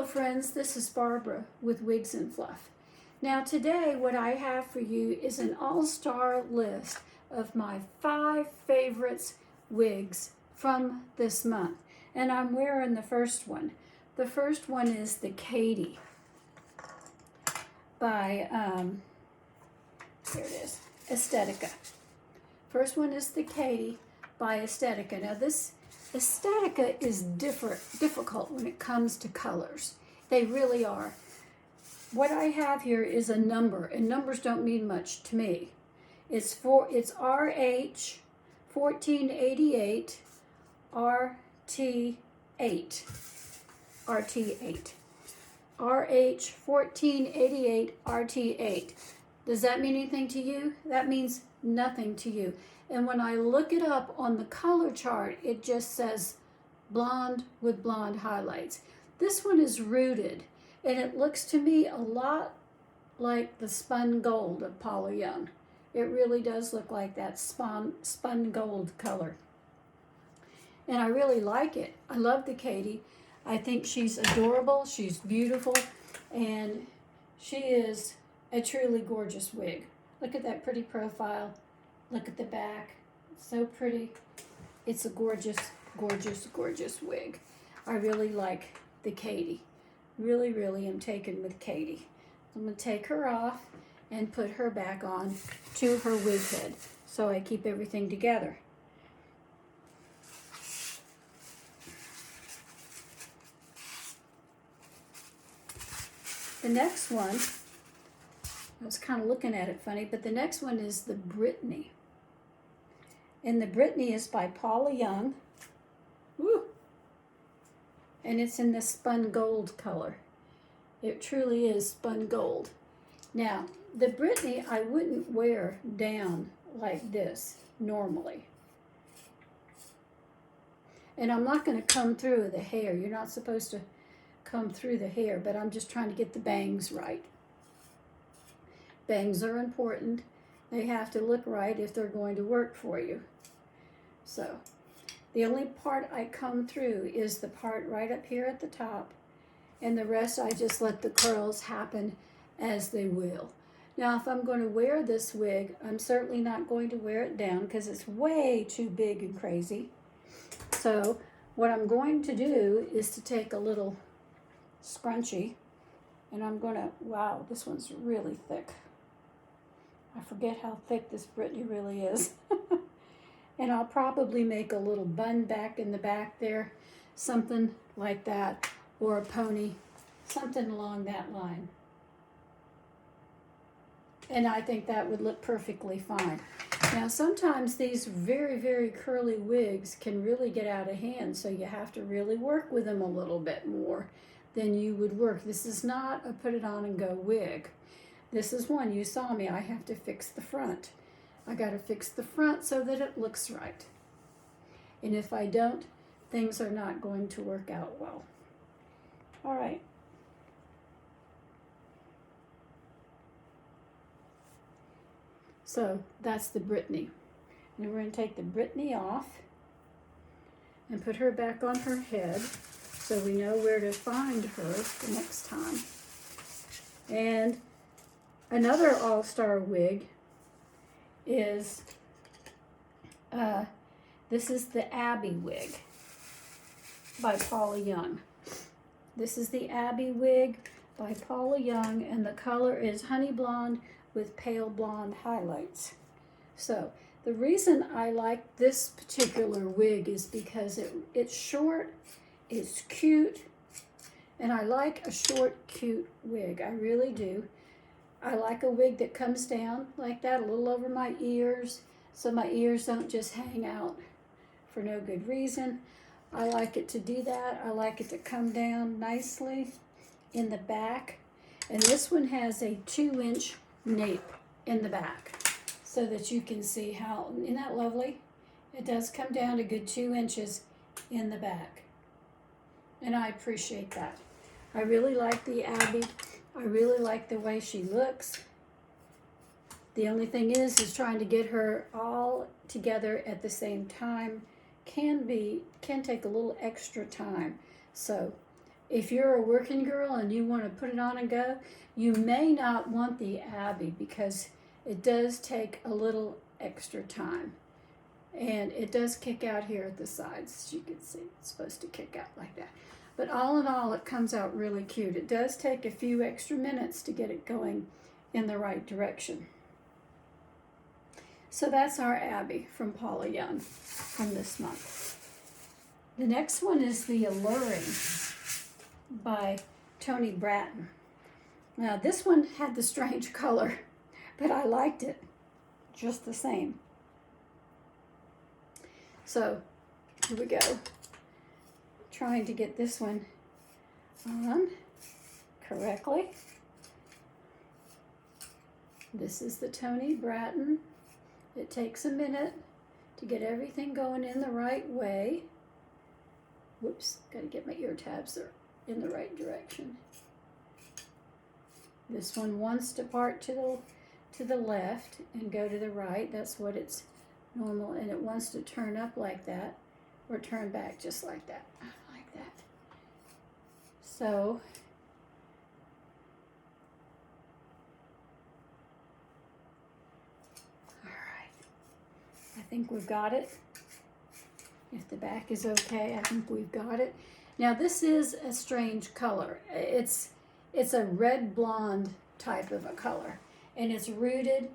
Hello friends, this is Barbara with Wigs and Fluff. Now today what I have for you is an all-star list of my 5 favorites wigs from this month. And I'm wearing the first one. The first one is the Katie by, here it is, Estetica. First one is the Katie by Estetica. Now this Estetica is difficult when it comes to colors. They really are. What I have here is a number, and numbers don't mean much to me. It's RH 1488 RT8. RT8. RH 1488 RT8. Does that mean anything to you? That means nothing to you. And when I look it up on the color chart, it just says blonde with blonde highlights. This one is rooted, and it looks to me a lot like the spun gold of Paula Young. It really does look like that spun gold color. And I really like it. I love the Katie. I think she's adorable, she's beautiful, and she is a truly gorgeous wig. Look at that pretty profile. Look at the back, it's so pretty. It's a gorgeous, gorgeous, gorgeous wig. I really like the Katie. Really, really am taken with Katie. I'm gonna take her off and put her back on to her wig head so I keep everything together. The next one, I was kind of looking at it funny, but the next one is the BRITTANY. And the BRITTANY is by Paula Young. Woo! And it's in the spun gold color. It truly is spun gold. Now, the BRITTANY I wouldn't wear down like this normally. And I'm not going to comb through the hair. You're not supposed to comb through the hair, but I'm just trying to get the bangs right. Bangs are important. They have to look right if they're going to work for you. So, the only part I comb through is the part right up here at the top, and the rest I just let the curls happen as they will. Now, if I'm going to wear this wig, I'm certainly not going to wear it down because it's way too big and crazy. So, what I'm going to do is to take a little scrunchie, and I'm going to, wow, this one's really thick. I forget how thick this BRITTANY really is. And I'll probably make a little bun back in the back there, something like that, or a pony, something along that line. And I think that would look perfectly fine. Now sometimes these very, very curly wigs can really get out of hand, so you have to really work with them a little bit more than you would work. This is not a put it on and go wig. This is one, you saw me, I have to fix the front. I got to fix the front so that it looks right. And if I don't, things are not going to work out well. All right. So that's the BRITTANY. And we're going to take the BRITTANY off and put her back on her head so we know where to find her the next time. And another all-star wig is, this is the Abby wig by Paula Young. This is the Abby wig by Paula Young, and the color is honey blonde with pale blonde highlights. So the reason I like this particular wig is because it's short, it's cute, and I like a short, cute wig. I really do. I like a wig that comes down like that, a little over my ears, so my ears don't just hang out for no good reason. I like it to do that. I like it to come down nicely in the back. And this one has a 2-inch nape in the back so that you can see how, isn't that lovely? It does come down a good 2 inches in the back. And I appreciate that. I really like the Abby. I really like the way she looks. The only thing is trying to get her all together at the same time can take a little extra time. So if you're a working girl and you want to put it on and go, you may not want the Abbey because it does take a little extra time. And it does kick out here at the sides. As you can see, it's supposed to kick out like that. But all in all, it comes out really cute. It does take a few extra minutes to get it going in the right direction. So that's our Abbey from Paula Young from this month. The next one is the Alluring by Toni Bratton. Now this one had the strange color, but I liked it just the same. So here we go. Trying to get this one on correctly. This is the Toni Bratton. It takes a minute to get everything going in the right way. Whoops, got to get my ear tabs there in the right direction. This one wants to part to the left and go to the right. That's what it's normal, and it wants to turn up like that or turn back just like that, like that. So all right, I think we've got it. If the back is okay, I think we've got it. Now this is a strange color. It's a red blonde type of a color, and it's rooted,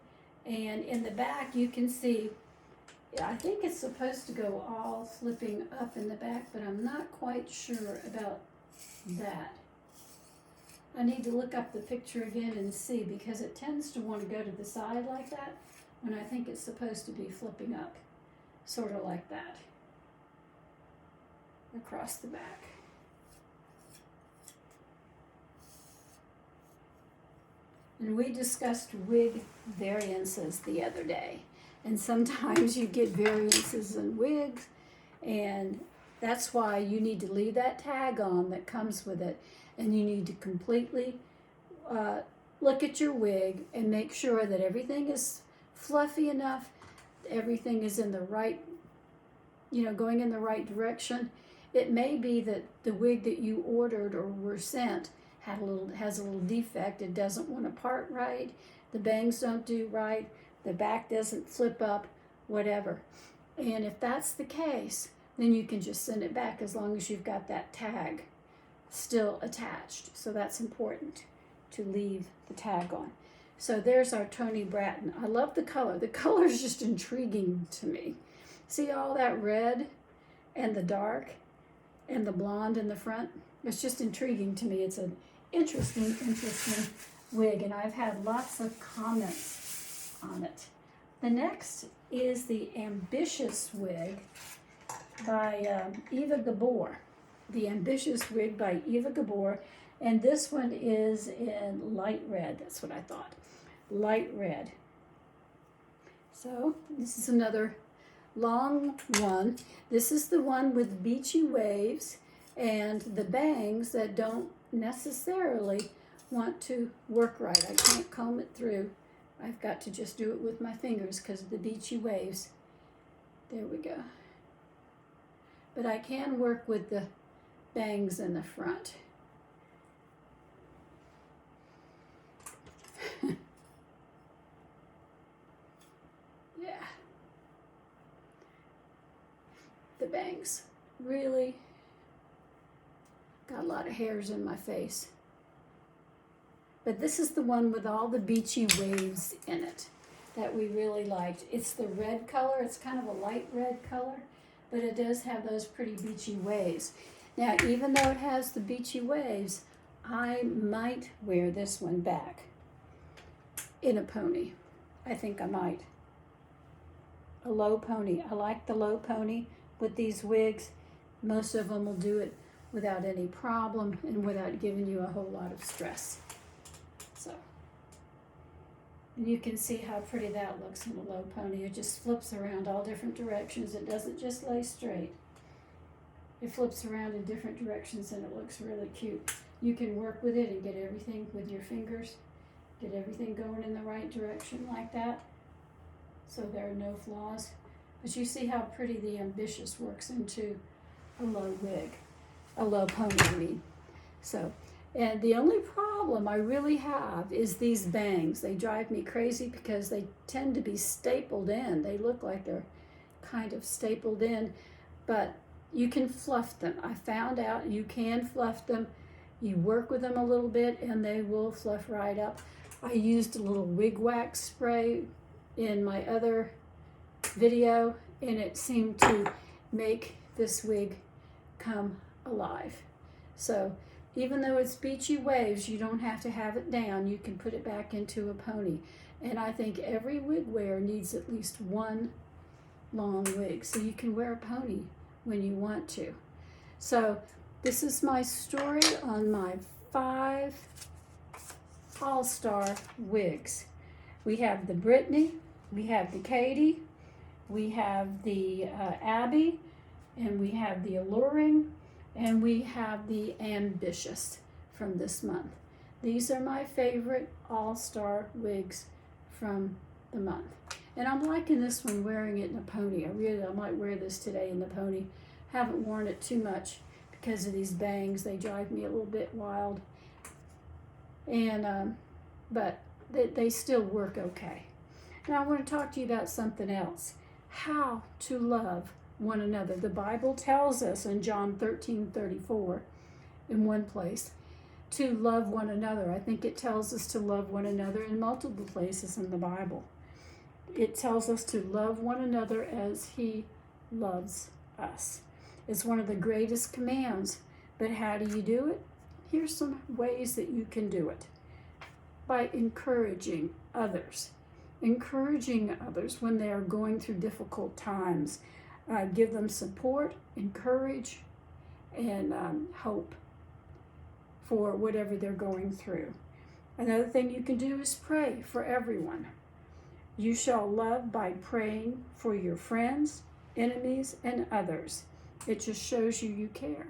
and in the back you can see, I think it's supposed to go all flipping up in the back, but I'm not quite sure about that. I need to look up the picture again and see, because it tends to want to go to the side like that when I think it's supposed to be flipping up, sort of like that, across the back. And we discussed wig variances the other day. And sometimes you get variances in wigs, and that's why you need to leave that tag on that comes with it. And you need to completely look at your wig and make sure that everything is fluffy enough, everything is in the right, going in the right direction. It may be that the wig that you ordered or were sent has a little defect. It doesn't want to part right. The bangs don't do right. The back doesn't flip up, whatever. And if that's the case, then you can just send it back as long as you've got that tag still attached. So that's important to leave the tag on. So there's our Toni Bratton. I love the color. The color is just intriguing to me. See all that red and the dark and the blonde in the front? It's just intriguing to me. It's an interesting wig, and I've had lots of comments on it. The next is the Ambitious Wig by Eva Gabor. The Ambitious Wig by Eva Gabor, and this one is in light red. That's what I thought, light red. So this is another long one. This is the one with beachy waves and the bangs that don't necessarily want to work right. I can't comb it through. I've got to just do it with my fingers because of the beachy waves. There we go. But I can work with the bangs in the front. Yeah. The bangs really got a lot of hairs in my face. But this is the one with all the beachy waves in it that we really liked. It's the red color. It's kind of a light red color, but it does have those pretty beachy waves. Now, even though it has the beachy waves, I might wear this one back in a pony. I think I might. A low pony. I like the low pony with these wigs. Most of them will do it without any problem and without giving you a whole lot of stress. So, and you can see how pretty that looks in a low pony. It just flips around all different directions. It doesn't just lay straight. It flips around in different directions and it looks really cute. You can work with it and get everything with your fingers, get everything going in the right direction like that, so there are no flaws. But you see how pretty the Ambitious works into a low wig, a low pony, I mean. So, and the only problem I really have is these bangs. They drive me crazy because they tend to be stapled in. They look like they're kind of stapled in, but you can fluff them. I found out you can fluff them. You work with them a little bit and they will fluff right up. I used a little wig wax spray in my other video and it seemed to make this wig come alive. So even though it's beachy waves, you don't have to have it down. You can put it back into a pony. And I think every wig wearer needs at least one long wig. So you can wear a pony when you want to. So this is my story on my 5 all-star wigs. We have the Brittany, we have the Katie, we have the Abby, and we have the Alluring, and we have the Ambitious from this month. These are my favorite all-star wigs from the month. And I'm liking this one, wearing it in a pony. I might wear this today in the pony. Haven't worn it too much because of these bangs. They drive me a little bit wild. And but they still work okay. Now I want to talk to you about something else. How to love one another. The Bible tells us in John 13:34, in one place, to love one another. I think it tells us to love one another in multiple places in the Bible. It tells us to love one another as He loves us. It's one of the greatest commands. But how do you do it? Here's some ways that you can do it. By encouraging others. Encouraging others when they are going through difficult times. Give them support, encourage, and hope for whatever they're going through. Another thing you can do is pray for everyone. You shall love by praying for your friends, enemies, and others. It just shows you care.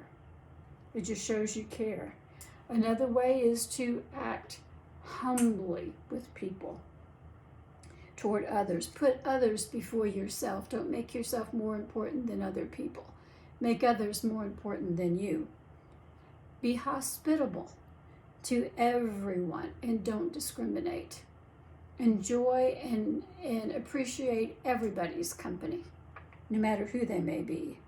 It just shows you care. Another way is to act humbly with people, toward others. Put others before yourself. Don't make yourself more important than other people. Make others more important than you. Be hospitable to everyone and don't discriminate. Enjoy and appreciate everybody's company, no matter who they may be.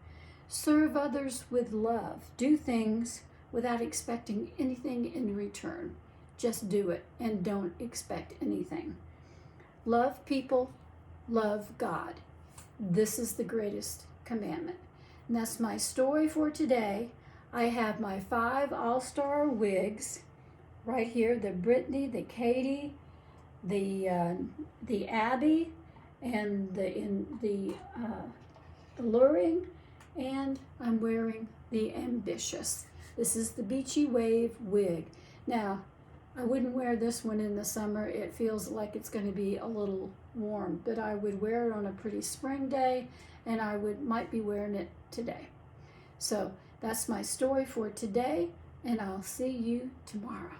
Serve others with love. Do things without expecting anything in return. Just do it and don't expect anything. Love people, love God. This is the greatest commandment. And that's my story for today. I have my 5 all-star wigs right here. The Brittany, the Katie, the Abby, and the Alluring, and I'm wearing the Ambitious. This is the Beachy Wave wig. Now, I wouldn't wear this one in the summer. It feels like it's going to be a little warm, but I would wear it on a pretty spring day, and I might be wearing it today. So that's my story for today, and I'll see you tomorrow.